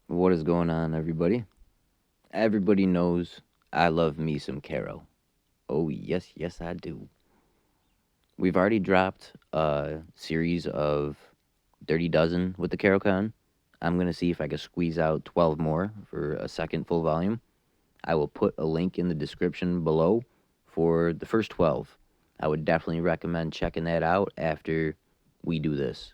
What is going on, everybody? Everybody knows I love me some Caro. Oh, yes, yes, I do. We've already dropped a series of Dirty Dozen with the Caro-Kann. I'm going to see if I can squeeze out 12 more for a second full volume. I will put a link in the description below for the first 12. I would definitely recommend checking that out after we do this.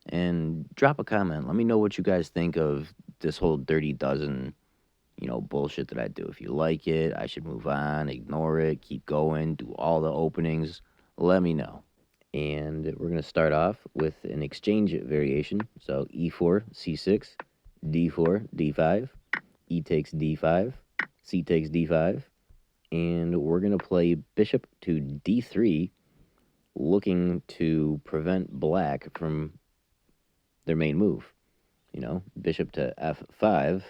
And drop a comment. Let me know what you guys think of this whole Dirty Dozen bullshit that I do. If you like it, I should move on, ignore it, keep going, do all the openings. Let me know. And we're going to start off with an exchange variation. So e4, c6, d4, d5, e takes d5, c takes d5, and we're going to play bishop to d3, looking to prevent black from their main move. Bishop to f5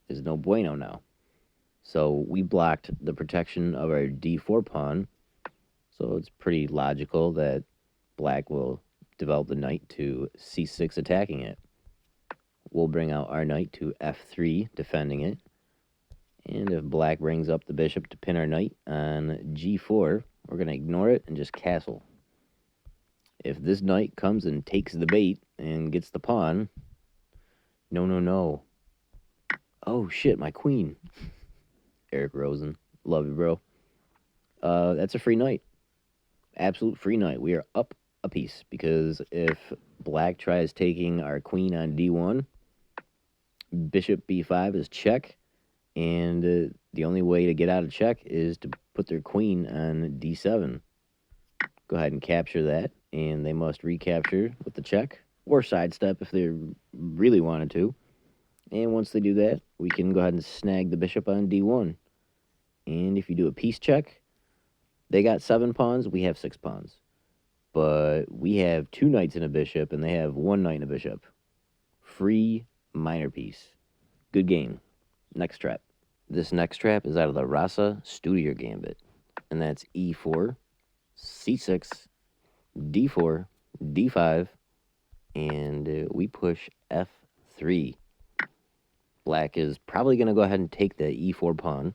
is no bueno now. So we blocked the protection of our d4 pawn, so it's pretty logical that black will develop the knight to c6 attacking it. We'll bring out our knight to f3 defending it, and if black brings up the bishop to pin our knight on g4, we're going to ignore it and just castle. If this knight comes and takes the bait and gets the pawn, no. Oh shit, my queen. Eric Rosen, love you, bro. That's a free knight. Absolute free knight. We are up a piece because if black tries taking our queen on d1, bishop b5 is check, and the only way to get out of check is to put their queen on d7. Go ahead and capture that, and they must recapture with the check or sidestep if they really wanted to. And once they do that, we can go ahead and snag the bishop on d1. And if you do a piece check, they got 7 pawns, we have 6 pawns. But we have 2 knights and a bishop, and they have 1 knight and a bishop. Free minor piece. Good game. Next trap. This next trap is out of the Rasa-Studier Gambit. And that's e4, c6, d4, d5, and we push f3. Black is probably going to go ahead and take the e4 pawn.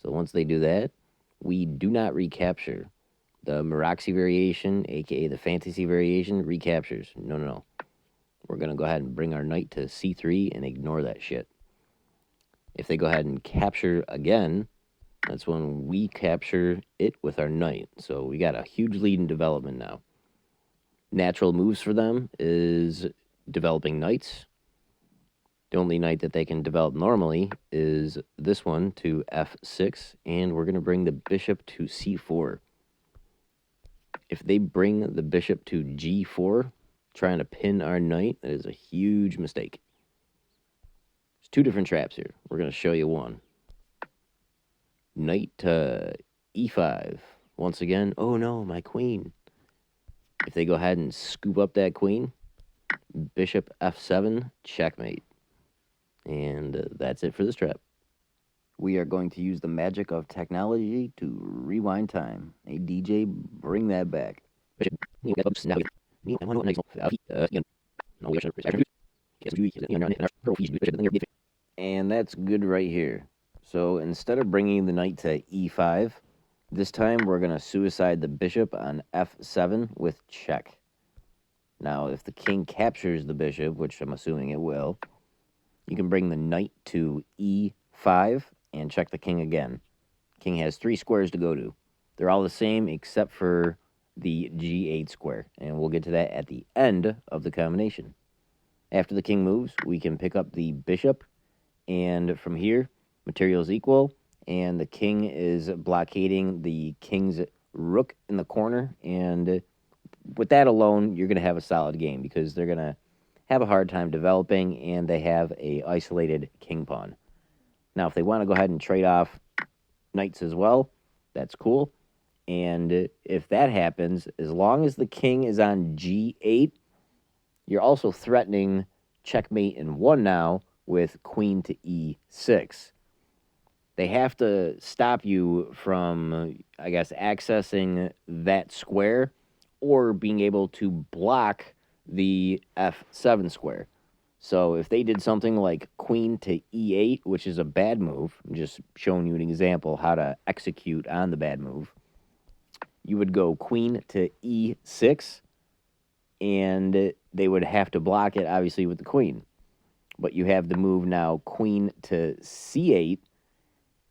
So once they do that, we do not recapture. The Meraxi variation, aka the fantasy variation, recaptures. No. We're going to go ahead and bring our knight to c3 and ignore that shit. If they go ahead and capture again, that's when we capture it with our knight. So we got a huge lead in development now. Natural moves for them is developing knights. The only knight that they can develop normally is this one to f6, and we're going to bring the bishop to c4. If they bring the bishop to g4, trying to pin our knight, that is a huge mistake. There's 2 different traps here. We're going to show you one. Knight to e5. Once again, oh no, my queen. If they go ahead and scoop up that queen, bishop f7, checkmate. And that's it for this trap. We are going to use the magic of technology to rewind time. Hey, DJ, bring that back. And that's good right here. So instead of bringing the knight to e5, this time we're going to suicide the bishop on f7 with check. Now, if the king captures the bishop, which I'm assuming it will, you can bring the knight to e5 and check the king again. King has 3 squares to go to. They're all the same except for the g8 square, and we'll get to that at the end of the combination. After the king moves, we can pick up the bishop, and from here, material is equal, and the king is blockading the king's rook in the corner, and with that alone, you're going to have a solid game because they're going to have a hard time developing, and they have a isolated king pawn. Now, if they want to go ahead and trade off knights as well, that's cool. And if that happens, as long as the king is on g8, you're also threatening checkmate in 1 now with queen to e6. They have to stop you from, I guess, accessing that square or being able to block the f7 square. So if they did something like queen to e8, which is a bad move, I'm just showing you an example how to execute on the bad move, you would go queen to e6, and they would have to block it, obviously, with the queen. But you have the move now queen to c8,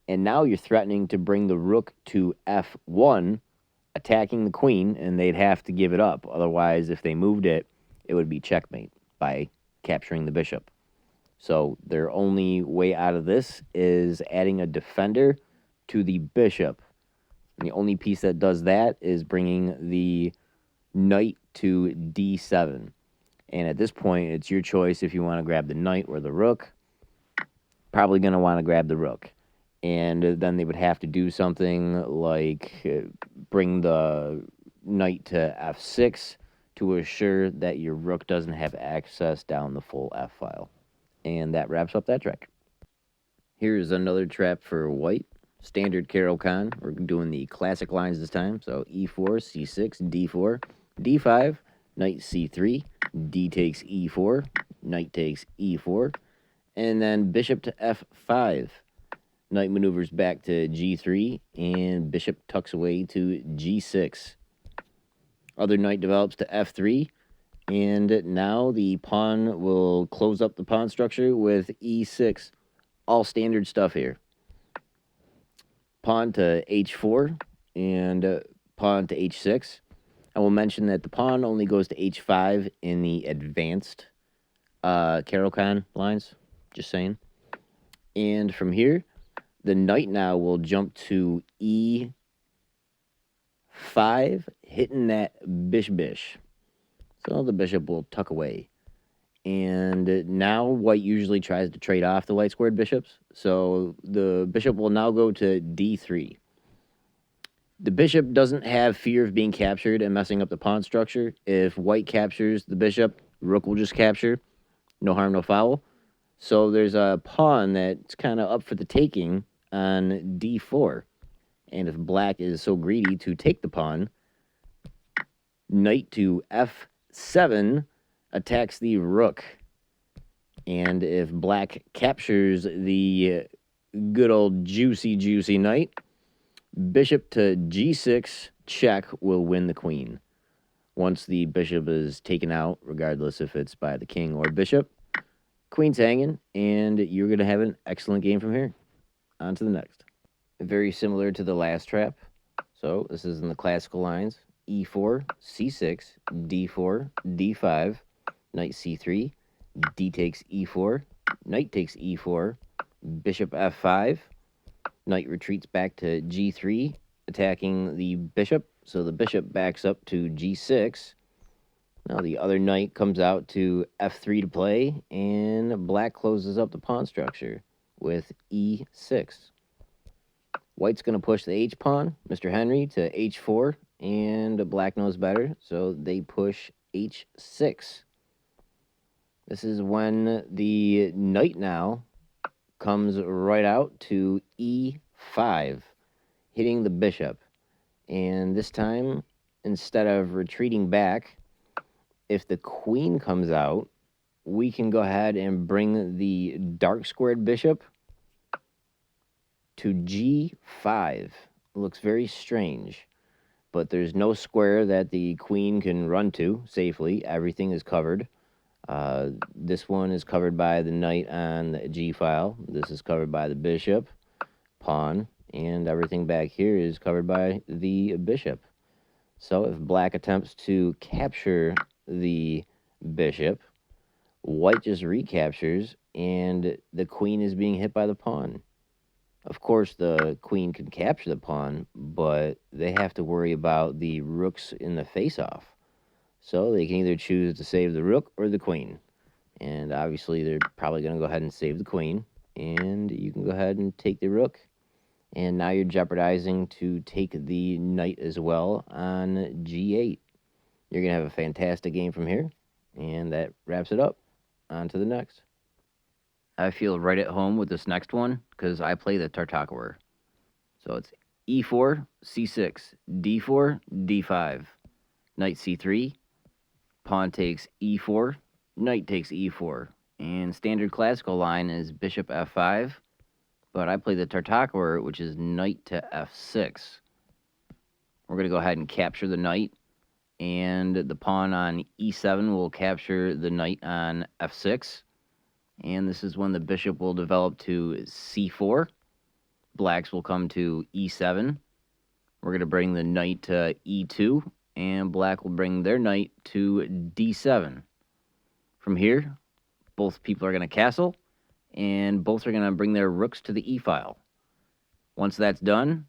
and now you're threatening to bring the rook to f1, attacking the queen, and they'd have to give it up. Otherwise, if they moved it, it would be checkmate by capturing the bishop. So their only way out of this is adding a defender to the bishop. And the only piece that does that is bringing the knight to d7. And at this point, it's your choice if you want to grab the knight or the rook. Probably going to want to grab the rook. And then they would have to do something like bring the knight to f6 to assure that your rook doesn't have access down the full f file. And that wraps up that trick. Here's another trap for white. Standard Caro-Kann. We're doing the classic lines this time. So e4, c6, d4, d5, knight c3, d takes e4, knight takes e4, and then bishop to f5. Knight maneuvers back to g3, and bishop tucks away to g6. Other knight develops to f3, and now the pawn will close up the pawn structure with e6. All standard stuff here. Pawn to h4 and pawn to h6. I will mention that the pawn only goes to h5 in the advanced Caro-Kann lines. Just saying. And from here, the knight now will jump to e5, hitting that bish. So the bishop will tuck away. And now white usually tries to trade off the light squared bishops. So the bishop will now go to d3. The bishop doesn't have fear of being captured and messing up the pawn structure. If white captures the bishop, rook will just capture. No harm, no foul. So there's a pawn that's kind of up for the taking on d4. And if black is so greedy to take the pawn, knight to f7 attacks the rook. And if black captures the good old juicy knight, bishop to g6 check will win the queen. Once the bishop is taken out, regardless if it's by the king or bishop, queen's hanging, and you're going to have an excellent game from here. On to the next. Very similar to the last trap. So this is in the classical lines. e4, c6, d4, d5, knight c3, d takes e4, knight takes e4, bishop f5, knight retreats back to g3, attacking the bishop. So the bishop backs up to g6. Now the other knight comes out to f3 to play, and black closes up the pawn structure with e6. White's going to push the h-pawn, Mr. Henry, to h4, and black knows better, so they push h6. This is when the knight now comes right out to e5, hitting the bishop. And this time, instead of retreating back, if the queen comes out, we can go ahead and bring the dark squared bishop to g5. It looks very strange, but there's no square that the queen can run to safely. Everything is covered. This one is covered by the knight on the G file. This is covered by the bishop, pawn, and everything back here is covered by the bishop. So if black attempts to capture the bishop, white just recaptures, and the queen is being hit by the pawn. Of course, the queen can capture the pawn, but they have to worry about the rooks in the face-off. So they can either choose to save the rook or the queen. And obviously, they're probably going to go ahead and save the queen. And you can go ahead and take the rook. And now you're jeopardizing to take the knight as well on g8. You're going to have a fantastic game from here. And that wraps it up. On to the next. I feel right at home with this next one because I play the Tartokower. So it's e4, c6, d4, d5, knight c3, pawn takes e4, knight takes e4, And standard classical line is bishop f5, but I play the Tartokower, which is knight to f6. We're going to go ahead and capture the knight, and the pawn on e7 will capture the knight on f6. And this is when the bishop will develop to c4. Blacks will come to e7. We're going to bring the knight to e2, and black will bring their knight to d7. From here, both people are going to castle, and both are going to bring their rooks to the e-file. Once that's done,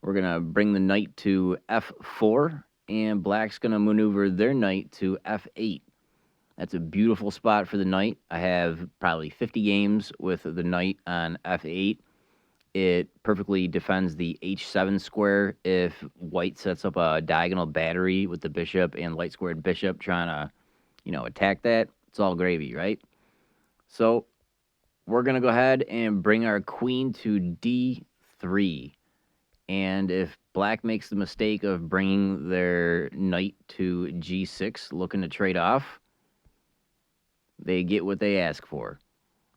we're going to bring the knight to f4, and black's going to maneuver their knight to f8. That's a beautiful spot for the knight. I have probably 50 games with the knight on f8. It perfectly defends the h7 square if white sets up a diagonal battery with the bishop and light squared bishop trying to, attack that. It's all gravy, right? So we're going to go ahead and bring our queen to d3. And if black makes the mistake of bringing their knight to g6, looking to trade off, they get what they ask for.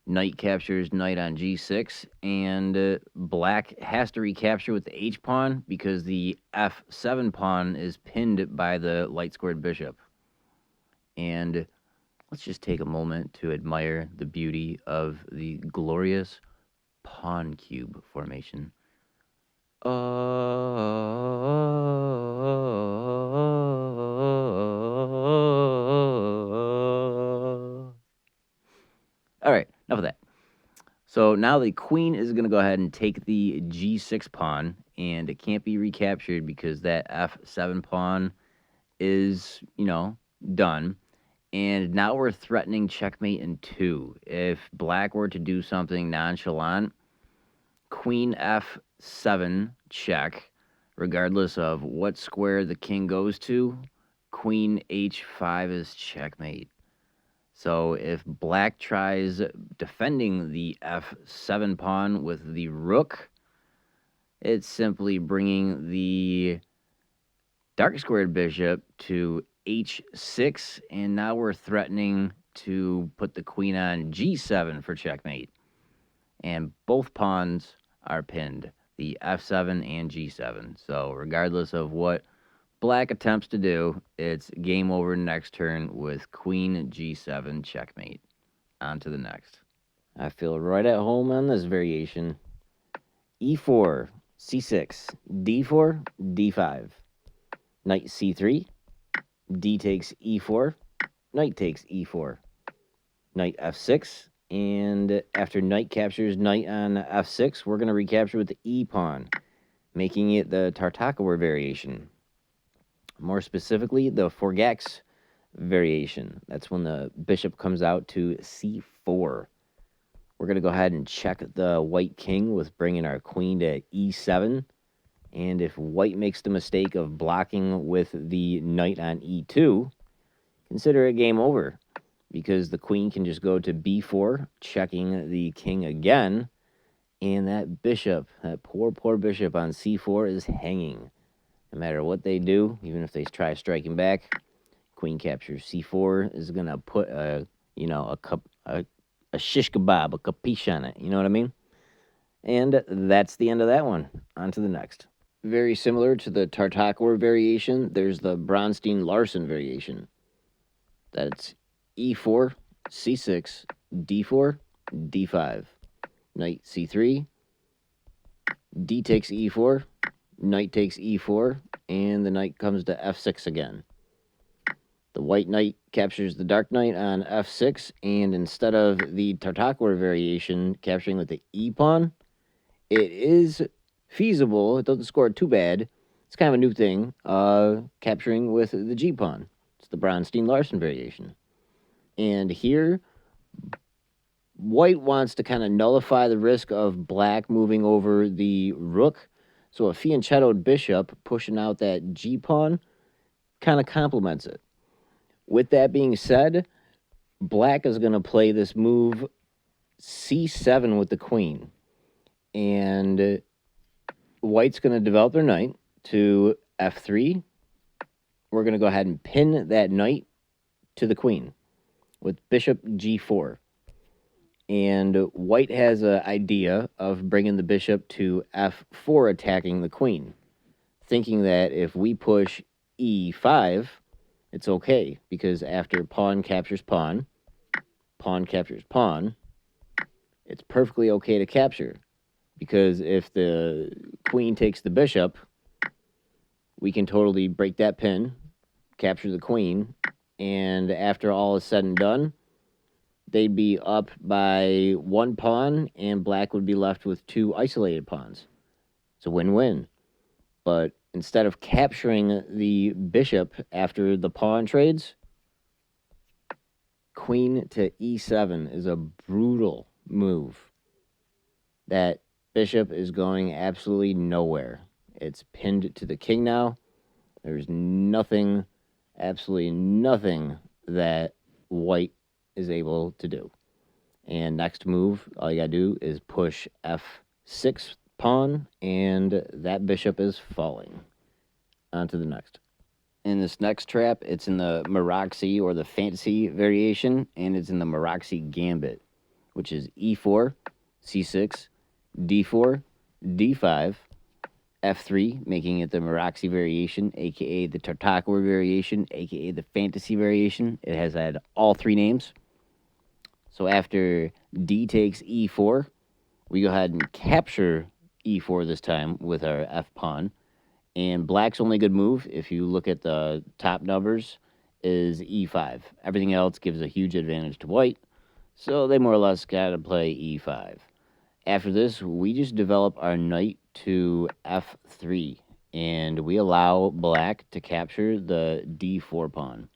Knight captures knight on g6, and black has to recapture with the h-pawn because the f7 pawn is pinned by the light-squared bishop. And let's just take a moment to admire the beauty of the glorious pawn cube formation. All right, enough of that. So now the queen is going to go ahead and take the g6 pawn, and it can't be recaptured because that f7 pawn is, done. And now we're threatening checkmate in 2. If black were to do something nonchalant, queen f7 check, regardless of what square the king goes to, queen h5 is checkmate. So if black tries defending the f7 pawn with the rook, it's simply bringing the dark squared bishop to h6, and now we're threatening to put the queen on g7 for checkmate. And both pawns are pinned, the f7 and g7. So regardless of what black attempts to do, it's game over next turn with queen g7 checkmate. On to the next. I feel right at home on this variation. e4, c6, d4, d5. Knight c3, d takes e4, knight takes e4. Knight f6, and after knight captures knight on f6, we're going to recapture with the e-pawn, making it the Tartokower variation. More specifically, the Forgax variation. That's when the bishop comes out to c4. We're going to go ahead and check the white king with bringing our queen to e7. And if white makes the mistake of blocking with the knight on e2, consider it game over, because the queen can just go to b4, checking the king again, and that bishop, that poor bishop on c4 is hanging. No matter what they do, even if they try striking back, queen captures c4 is going to put a shish kebab, a capiche on it, you know what I mean? And that's the end of that one. On to the next. Very similar to the Tartokower variation, there's the Bronstein-Larson variation. That's e4, c6, d4, d5. Knight c3, d takes e4, knight takes e4, and the knight comes to f6 again. The white knight captures the dark knight on f6, and instead of the Tartokower variation capturing with the e-pawn, it is feasible. It doesn't score too bad. It's kind of a new thing, capturing with the g-pawn. It's the Bronstein-Larson variation. And here, white wants to kind of nullify the risk of black moving over the rook. So a fianchettoed bishop pushing out that g-pawn kind of complements it. With that being said, black is going to play this move c7 with the queen. And white's going to develop their knight to f3. We're going to go ahead and pin that knight to the queen with bishop g4. And white has an idea of bringing the bishop to f4, attacking the queen, thinking that if we push e5, it's okay, because after pawn captures pawn, pawn captures pawn, it's perfectly okay to capture. Because if the queen takes the bishop, we can totally break that pin, capture the queen, and after all is said and done, they'd be up by one pawn, and black would be left with two isolated pawns. It's a win-win. But instead of capturing the bishop after the pawn trades, queen to e7 is a brutal move. That bishop is going absolutely nowhere. It's pinned to the king now. There's nothing, absolutely nothing that white is able to do. And next move, all you gotta do is push f6 pawn, and that bishop is falling. On to the next. In this next trap, it's in the Maroxy or the fantasy variation, and it's in the Maroxy Gambit, which is e4, c6, d4, d5, f3, making it the Maroxy variation, aka the Tartokower variation, aka the fantasy variation. It has had all three names. So after d takes e4, we go ahead and capture e4 this time with our f pawn. And black's only good move, if you look at the top numbers, is e5. Everything else gives a huge advantage to white, so they more or less got to play e5. After this, we just develop our knight to f3, and we allow black to capture the d4 pawn.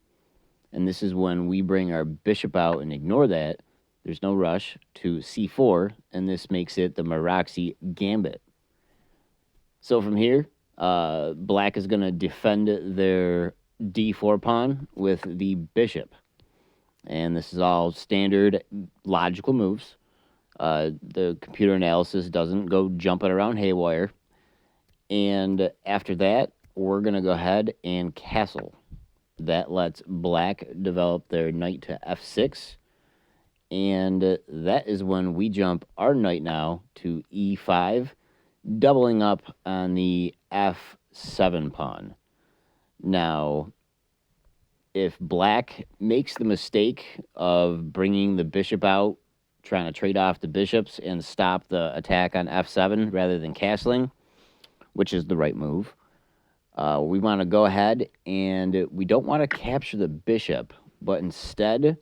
And this is when we bring our bishop out and ignore that. There's no rush to c4, and this makes it the Maroxy Gambit. So from here, black is going to defend their d4 pawn with the bishop. And this is all standard logical moves. The computer analysis doesn't go jumping around haywire. And after that, we're going to go ahead and castle. That lets black develop their knight to f6. And that is when we jump our knight now to e5, doubling up on the f7 pawn. Now, if black makes the mistake of bringing the bishop out, trying to trade off the bishops and stop the attack on f7 rather than castling, which is the right move, we want to go ahead and we don't want to capture the bishop, but instead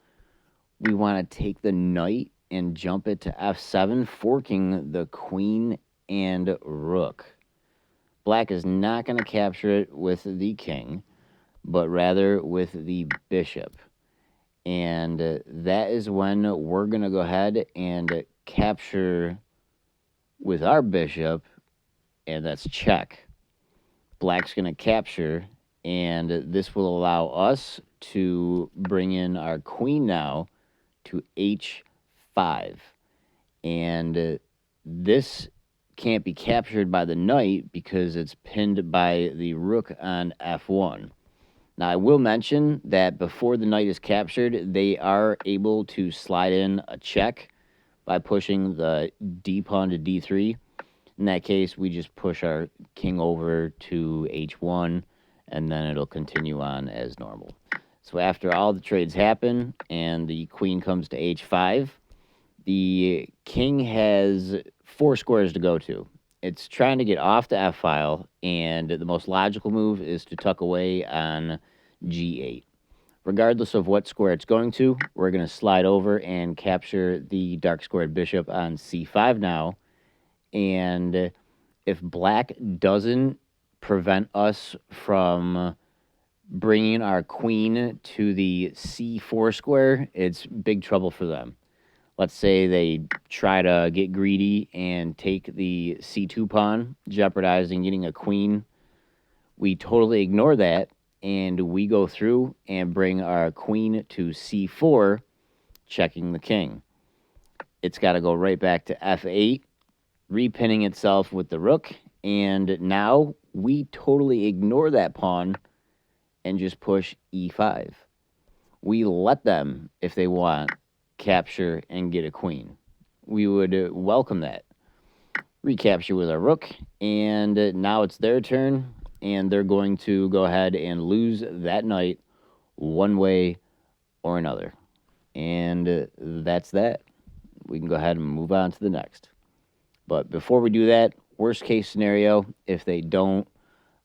we want to take the knight and jump it to f7, forking the queen and rook. Black is not going to capture it with the king, but rather with the bishop. And that is when we're going to go ahead and capture with our bishop, and that's check. Black's going to capture, and this will allow us to bring in our queen now to h5. And this can't be captured by the knight because it's pinned by the rook on f1. Now, I will mention that before the knight is captured, they are able to slide in a check by pushing the d pawn to d3. In that case, we just push our king over to h1, and then it'll continue on as normal. So after all the trades happen and the queen comes to h5, the king has 4 squares to go to. It's trying to get off the f-file, and the most logical move is to tuck away on g8. Regardless of what square it's going to, we're going to slide over and capture the dark squared bishop on c5 now. And if black doesn't prevent us from bringing our queen to the c4 square, it's big trouble for them. Let's say they try to get greedy and take the c2 pawn, jeopardizing getting a queen. We totally ignore that, and we go through and bring our queen to c4, checking the king. It's got to go right back to f8, repinning itself with the rook, and now we totally ignore that pawn and just push e5. We let them, if they want, capture and get a queen. we would welcome that. Recapture with our rook, and now it's their turn, and they're going to go ahead and lose that knight one way or another. And that's that. We can go ahead and move on to the next. But before we do that, worst case scenario, if they don't,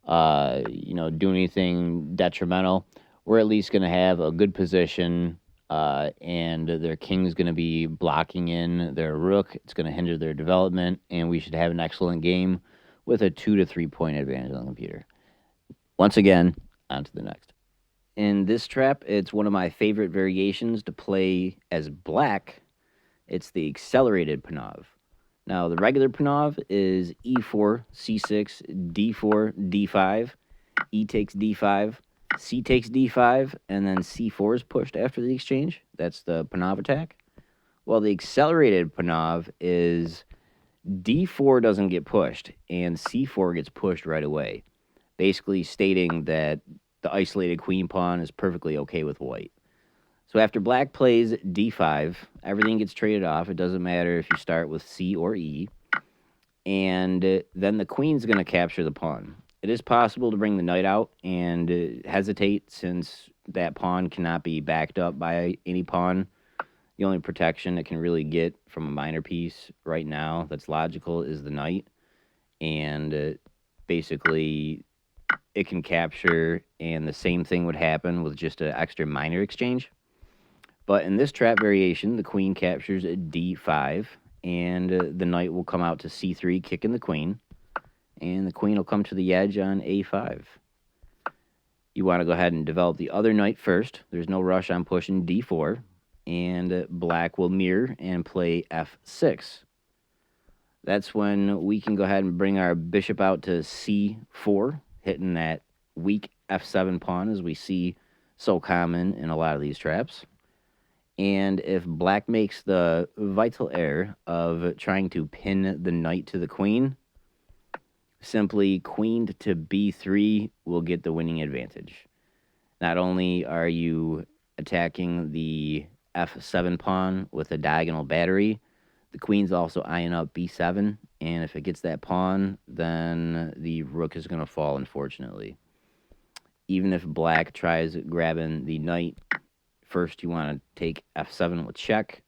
do anything detrimental, we're at least going to have a good position, and their king's going to be blocking in their rook. It's going to hinder their development, and we should have an excellent game with a 2 to 3 point advantage on the computer. Once again, on to the next. In this trap, it's one of my favorite variations to play as black. It's the accelerated Panov. Now, the regular Panov is e4, c6, d4, d5, e takes d5, c takes d5, and then c4 is pushed after the exchange. That's the Panov attack. Well, the accelerated Panov is d4 doesn't get pushed, and c4 gets pushed right away, basically stating that the isolated queen pawn is perfectly okay with white. So after black plays d5, everything gets traded off. It doesn't matter if you start with c or e. And then the queen's going to capture the pawn. It is possible to bring the knight out and hesitate, since that pawn cannot be backed up by any pawn. The only protection it can really get from a minor piece right now that's logical is the knight. And basically, it can capture, and the same thing would happen with just an extra minor exchange. But in this trap variation, the queen captures d5, and the knight will come out to c3, kicking the queen, and the queen will come to the edge on a5. You want to go ahead and develop the other knight first. There's no rush on pushing d4, and black will mirror and play f6. That's when we can go ahead and bring our bishop out to c4, hitting that weak f7 pawn, as we see so common in a lot of these traps. And if black makes the vital error of trying to pin the knight to the queen, simply queen to b3 will get the winning advantage. Not only are you attacking the f7 pawn with a diagonal battery, the queen's also eyeing up b7, and if it gets that pawn, then the rook is going to fall, unfortunately. Even if black tries grabbing the knight, first you want to take f7 with check.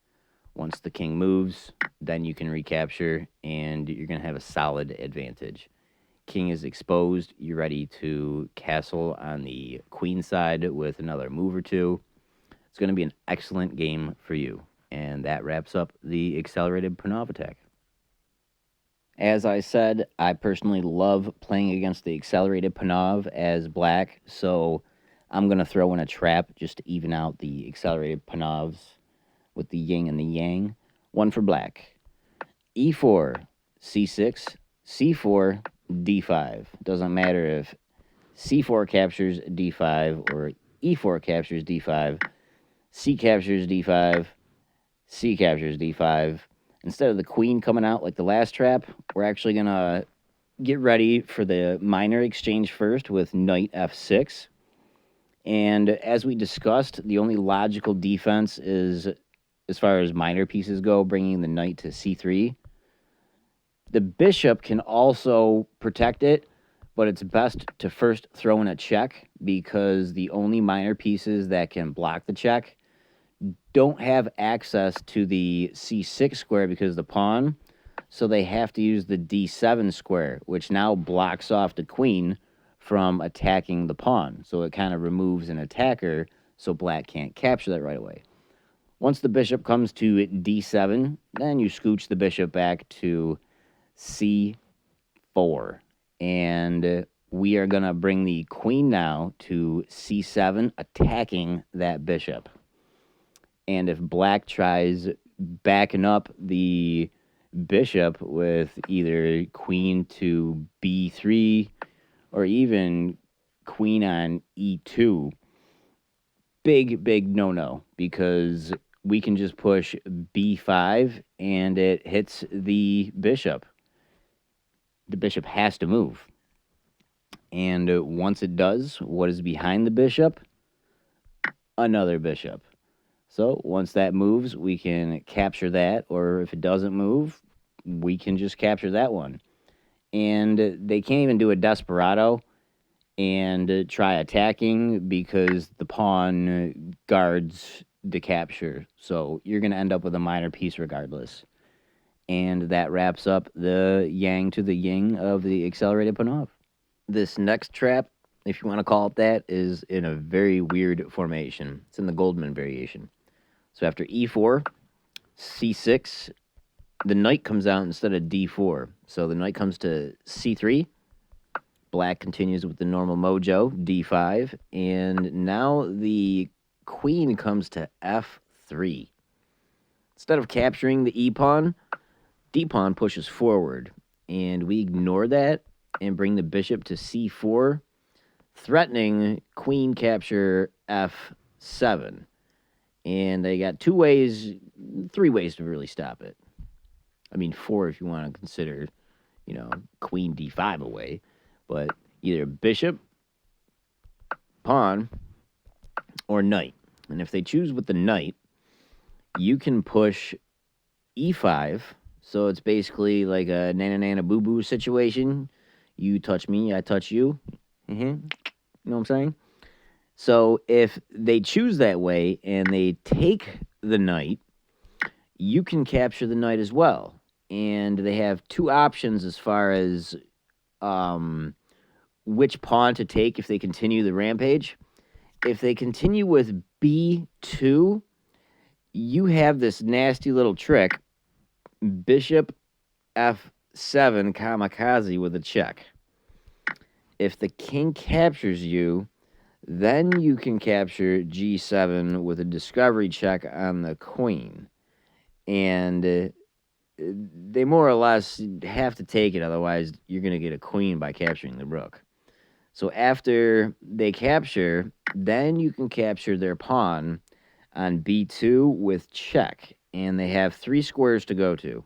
Once the king moves, then you can recapture, and you're going to have a solid advantage. King is exposed. You're ready to castle on the queen side with another move or two. It's going to be an excellent game for you. And that wraps up the accelerated Panov attack. As I said, I personally love playing against the accelerated Panov as black, so I'm going to throw in a trap just to even out the accelerated Panovs with the yin and the yang. One for black. e4, c6, c4, d5. Doesn't matter if c4 captures d5 or e4 captures d5. C captures d5. C captures d5. Instead of the queen coming out like the last trap, we're actually going to get ready for the minor exchange first with knight f6. And as we discussed, the only logical defense is, as far as minor pieces go, bringing the knight to c3. The bishop can also protect it, but it's best to first throw in a check, because the only minor pieces that can block the check don't have access to the c6 square because of the pawn, so they have to use the d7 square, which now blocks off the queen from attacking the pawn. So it kind of removes an attacker, so black can't capture that right away. Once the bishop comes to d7, then you scooch the bishop back to c4. And we are going to bring the queen now to c7, attacking that bishop. And if black tries backing up the bishop with either queen to b3 or even queen on e2, big no-no, because we can just push b5 and it hits the bishop. The bishop has to move. And once it does, what is behind the bishop? Another bishop. So once that moves, we can capture that, or if it doesn't move, we can just capture that one. And they can't even do a desperado and try attacking because the pawn guards the capture. So you're going to end up with a minor piece regardless. And that wraps up the yang to the yin of the accelerated Panov. This next trap, if you want to call it that, is in a very weird formation. It's in the Goldman variation. So after e4, c6, the knight comes out instead of d4. So the knight comes to c3. Black continues with the normal mojo, d5. And now the queen comes to f3. Instead of capturing the e-pawn, d-pawn pushes forward. And we ignore that and bring the bishop to c4, threatening queen capture f7. And they got 3 ways to really stop it. I mean, 4 if you want to consider, queen d5 away. But either bishop, pawn, or knight. And if they choose with the knight, you can push e5. So it's basically like a nana-nana-boo-boo situation. You touch me, I touch you. You know what I'm saying? So if they choose that way and they take the knight, you can capture the knight as well. And they have 2 options as far as which pawn to take if they continue the rampage. If they continue with b2, you have this nasty little trick, bishop f7 kamikaze with a check. If the king captures you, then you can capture g7 with a discovery check on the queen. And they more or less have to take it, otherwise you're going to get a queen by capturing the rook. So after they capture, then you can capture their pawn on b2 with check. And they have 3 squares to go to.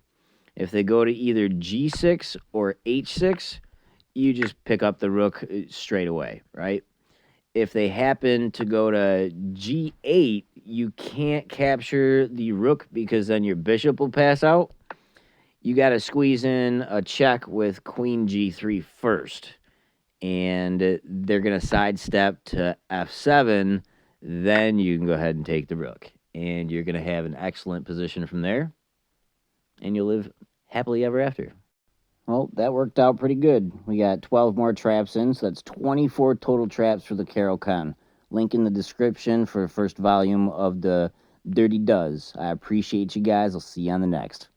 If they go to either g6 or h6, you just pick up the rook straight away, right? If they happen to go to g8, you can't capture the rook because then your bishop will pass out. You got to squeeze in a check with queen g3 first. And they're going to sidestep to f7. Then you can go ahead and take the rook. And you're going to have an excellent position from there. And you'll live happily ever after. Well, that worked out pretty good. We got 12 more traps in, so that's 24 total traps for the Caro-Kann. Link in the description for the first volume of the Dirty Does. I appreciate you guys. I'll see you on the next.